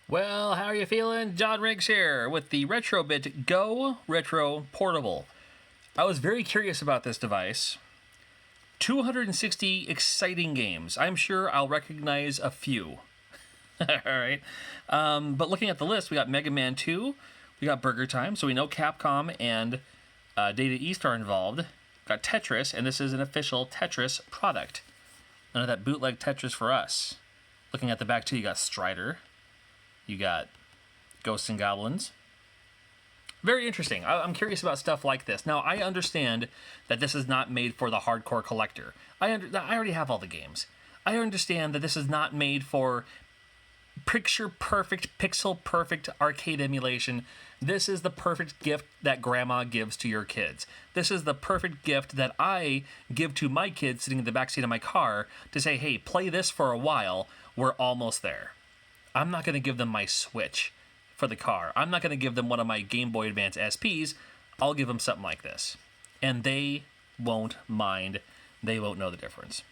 Well, how are you feeling? John Riggs here with the RetroBit GoRetro Portable. I was very curious about this device. 260 exciting games. I'm sure I'll recognize a few. All right. But looking at the list, we got Mega Man 2, we got Burger Time, so we know Capcom and Data East are involved. Got Tetris, and this is an official Tetris product. None of that bootleg Tetris for us. Looking at the back too, you got Strider. You got Ghosts and Goblins. Very interesting. I'm curious about stuff like this. Now, I understand that this is not made for the hardcore collector. I already have all the games. I understand that this is not made for picture-perfect, pixel-perfect arcade emulation. This is the perfect gift that grandma gives to your kids. This is the perfect gift that I give to my kids sitting in the backseat of my car to say, hey, play this for a while. We're almost there. I'm not going to give them my Switch for the car. I'm not going to give them one of my Game Boy Advance SPs. I'll give them something like this. And they won't mind. They won't know the difference.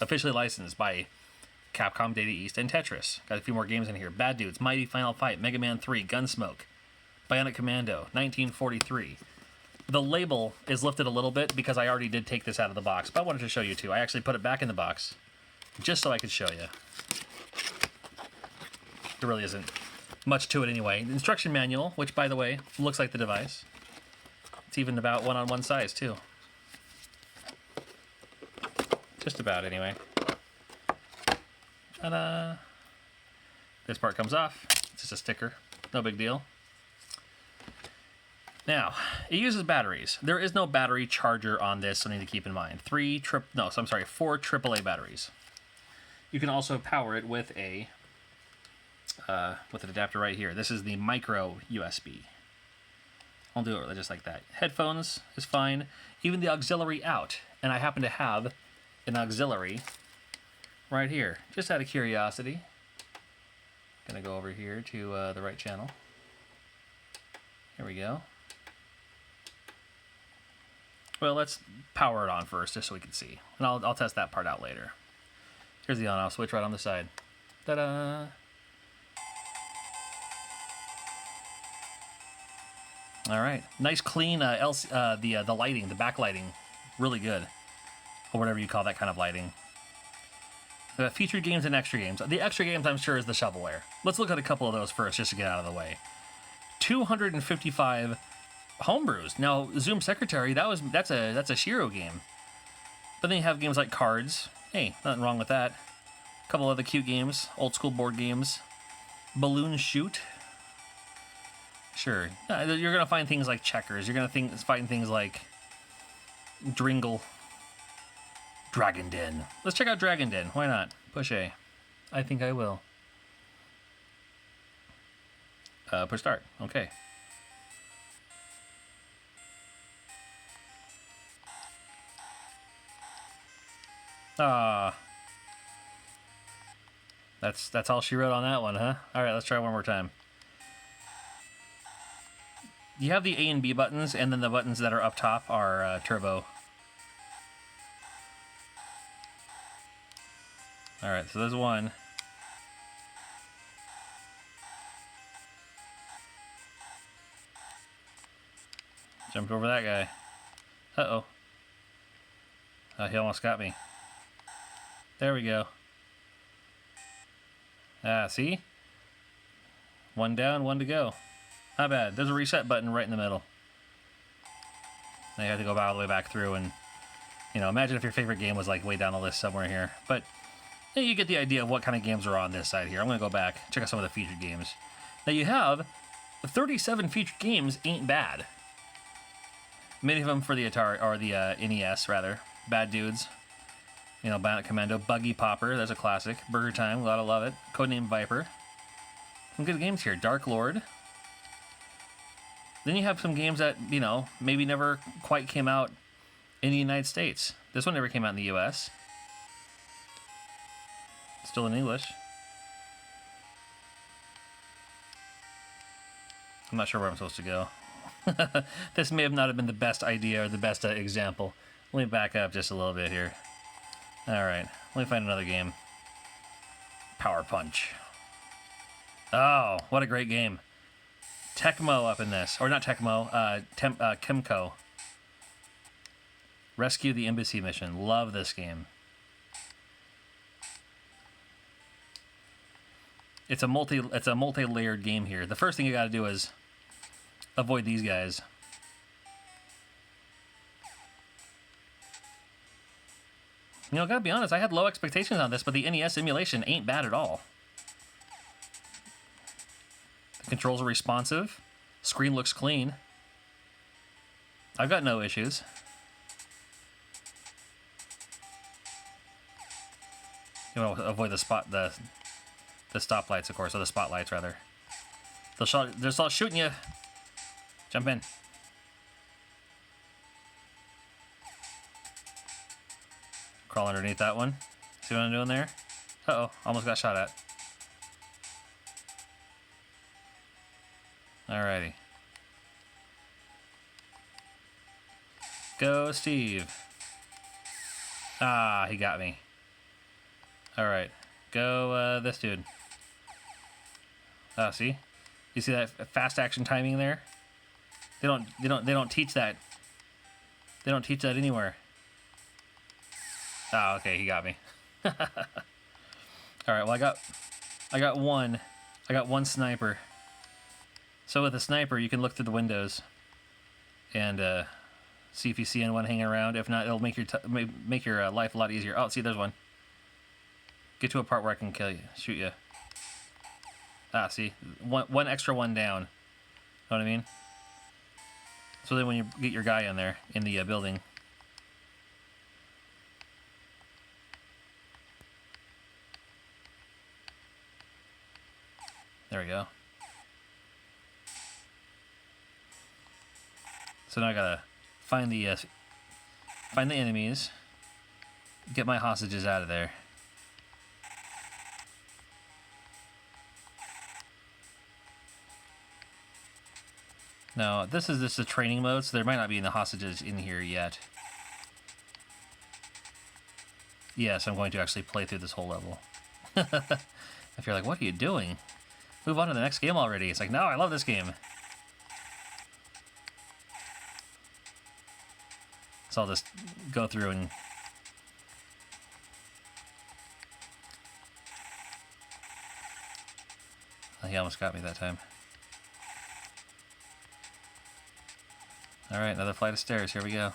Officially licensed by Capcom, Data East, and Tetris. Got a few more games in here. Bad Dudes, Mighty Final Fight, Mega Man 3, Gunsmoke, Bionic Commando, 1943. The label is lifted a little bit because I already did take this out of the box, but I wanted to show you too. I actually put it back in the box just so I could show you. There really isn't much to it anyway. The instruction manual, which, by the way, looks like the device. It's even about one-on-one size, too. Just about, anyway. Ta-da! This part comes off. It's just a sticker. No big deal. Now, it uses batteries. There is no battery charger on this, so you need to keep in mind. 4 AAA batteries. You can also power it with an adapter right here. This is the micro USB. I'll do it just like that. Headphones is fine. Even the auxiliary out. And I happen to have an auxiliary right here. Just out of curiosity. Gonna go over here to the right channel. Here we go. Well, let's power it on first just so we can see. And I'll test that part out later. Here's the on-off switch right on the side. Ta-da! All right, nice clean the lighting, the backlighting, really good, or whatever you call that kind of lighting. Featured games and extra games. The extra games, I'm sure, is the shovelware. Let's look at a couple of those first, just to get out of the way. 255 homebrews. Now, Zoom Secretary, that's a Shiro game. But then you have games like Cards. Hey, nothing wrong with that. A couple other cute games, old school board games. Balloon Shoot. Sure. You're going to find things like Checkers. You're going to find things like Dringle. Dragon Den. Let's check out Dragon Den. Why not? Push A. I think I will. Push start. Okay. That's all she wrote on that one, huh? All right, let's try one more time. You have the A and B buttons, and then the buttons that are up top are turbo. All right, so there's one. Jumped over that guy. Uh-oh. He almost got me. There we go. See? One down, one to go. Not bad. There's a reset button right in the middle. Now you have to go all the way back through and, imagine if your favorite game was like way down the list somewhere here. But you get the idea of what kind of games are on this side here. I'm going to go back, check out some of the featured games. Now you have 37 featured games ain't bad. Many of them for the Atari, or the NES rather. Bad Dudes. Bionic Commando, Buggy Popper, that's a classic. Burger Time, gotta love it. Codename Viper. Some good games here. Dark Lord. Then you have some games that, maybe never quite came out in the United States. This one never came out in the US. Still in English. I'm not sure where I'm supposed to go. This may have not been the best idea or the best example. Let me back up just a little bit here. Alright, let me find another game. Power Punch. Oh, what a great game. Tecmo up in this. Or not Tecmo, Kimco. Rescue the Embassy Mission. Love this game. It's a multi-layered game here. The first thing you got to do is avoid these guys. You know, gotta be honest, I had low expectations on this, but the NES emulation ain't bad at all. The controls are responsive. Screen looks clean. I've got no issues. You want to avoid the stoplights, of course, or the spotlights, rather. They're all shooting you. Jump in. Crawl underneath that one. See what I'm doing there? Uh-oh, almost got shot at. Alrighty. Go, Steve. Ah, he got me. Alright. Go, this dude. Oh, see? You see that fast action timing there? They don't teach that. They don't teach that anywhere. Oh, okay, he got me. All right, well I got one sniper. So with a sniper, you can look through the windows and see if you see anyone hanging around. If not, it'll make your life a lot easier. Oh, see, there's one. Get to a part where I can kill you, shoot you. Ah, see, one extra one down. Know what I mean? So then when you get your guy in there in the building. There we go. So now I gotta find the enemies, get my hostages out of there. Now this is just a training mode, so there might not be any hostages in here yet. Yes, I'm going to actually play through this whole level. If you're like, what are you doing? Move on to the next game already. It's like, no, I love this game. So I'll just go through and... Oh, he almost got me that time. Alright, another flight of stairs. Here we go.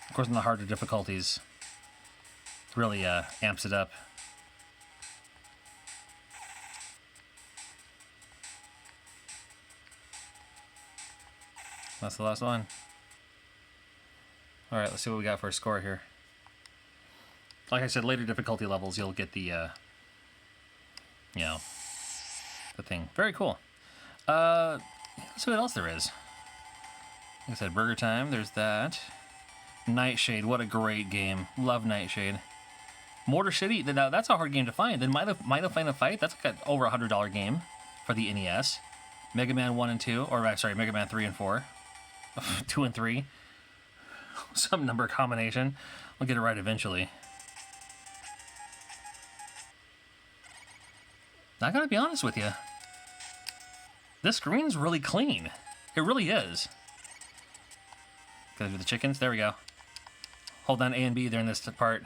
Of course, in the harder difficulties, really amps it up. That's the last one. Alright, let's see what we got for a score here. Like I said, later difficulty levels, you'll get the, you know, the thing. Very cool. Let's see what else there is. Like I said, Burger Time, there's that. Nightshade, what a great game. Love Nightshade. Mortar City, now that's a hard game to find. Then Might of Final Fight, that's like an over $100 game for the NES. Mega Man 1 and 2, or sorry, Mega Man 3 and 4. 2 and 3. Some number combination. I'll get it right eventually. I gotta be honest with you. This screen's really clean. It really is. Gotta do the chickens. There we go. Hold down A and B there in this part.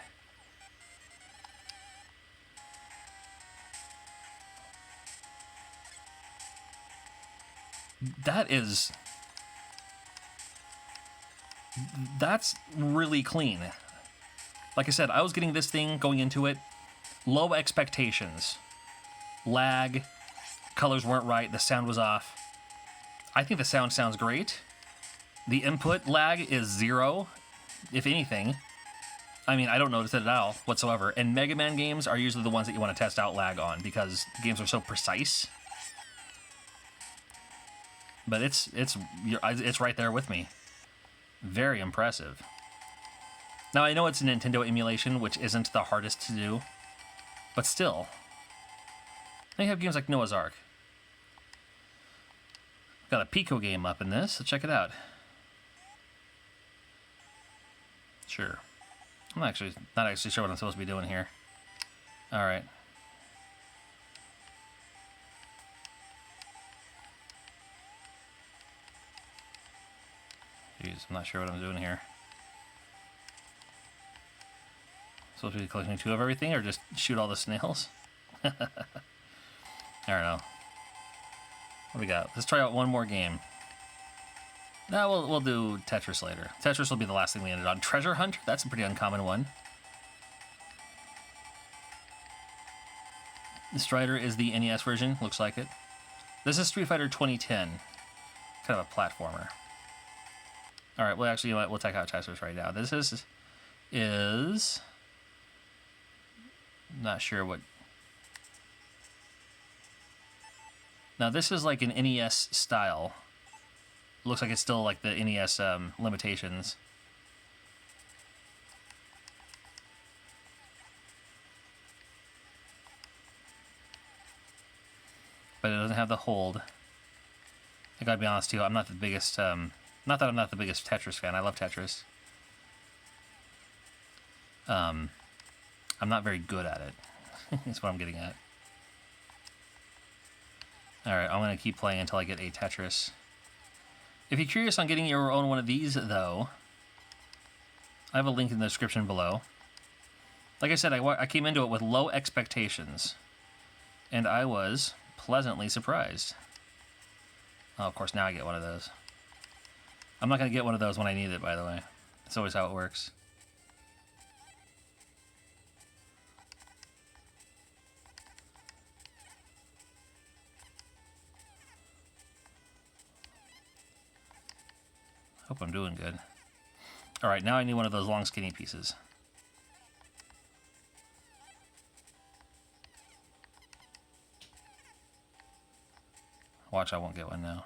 That's really clean. Like I said, I was getting this thing going into it. Low expectations. Lag. Colors weren't right. The sound was off. I think the sound sounds great. The input lag is 0, if anything. I mean, I don't notice it at all whatsoever. And Mega Man games are usually the ones that you want to test out lag on because the games are so precise. But it's right there with me. Very impressive. Now, I know it's a Nintendo emulation, which isn't the hardest to do. But still. Then you have games like Noah's Ark. Got a Pico game up in this, so check it out. Sure. I'm not actually sure what I'm supposed to be doing here. All right. Jeez, I'm not sure what I'm doing here. Supposed to be collecting 2 of everything, or just shoot all the snails? I don't know. What do we got? Let's try out one more game. No, we'll do Tetris later. Tetris will be the last thing we ended on. Treasure Hunt? That's a pretty uncommon one. The Strider is the NES version. Looks like it. This is Street Fighter 2010. Kind of a platformer. All right, well, actually, we'll check out Tetris right now. This is not sure what. Now, this is like an NES style. Looks like it's still like the NES limitations. But it doesn't have the hold. I gotta be honest too, I'm not the biggest, not that I'm not the biggest Tetris fan, I love Tetris. I'm not very good at it. That's what I'm getting at. Alright, I'm gonna keep playing until I get a Tetris. If you're curious on getting your own one of these, though, I have a link in the description below. Like I said, I came into it with low expectations, and I was pleasantly surprised. Oh, of course, now I get one of those. I'm not going to get one of those when I need it, by the way. That's always how it works. Hope I'm doing good. All right, now I need one of those long, skinny pieces. Watch, I won't get one now.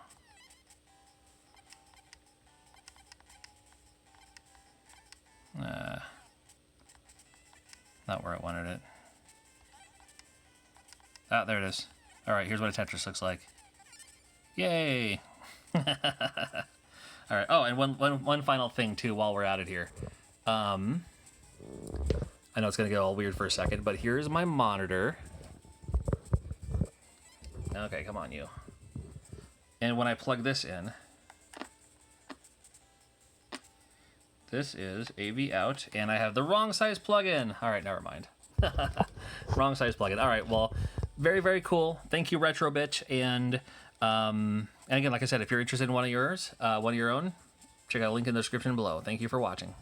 Not where I wanted it. Ah, there it is. All right, here's what a Tetris looks like. Yay! All right. Oh, and one final thing too while we're at it here. I know it's gonna get all weird for a second, but here's my monitor. Okay, come on, you. And when I plug this in, this is AV out, and I have the wrong size plug-in. All right, never mind. Wrong size plug-in. All right, well, very, very cool. Thank you, Retro Bitch. And again, like I said, if you're interested in one of yours, one of your own, check out a link in the description below. Thank you for watching.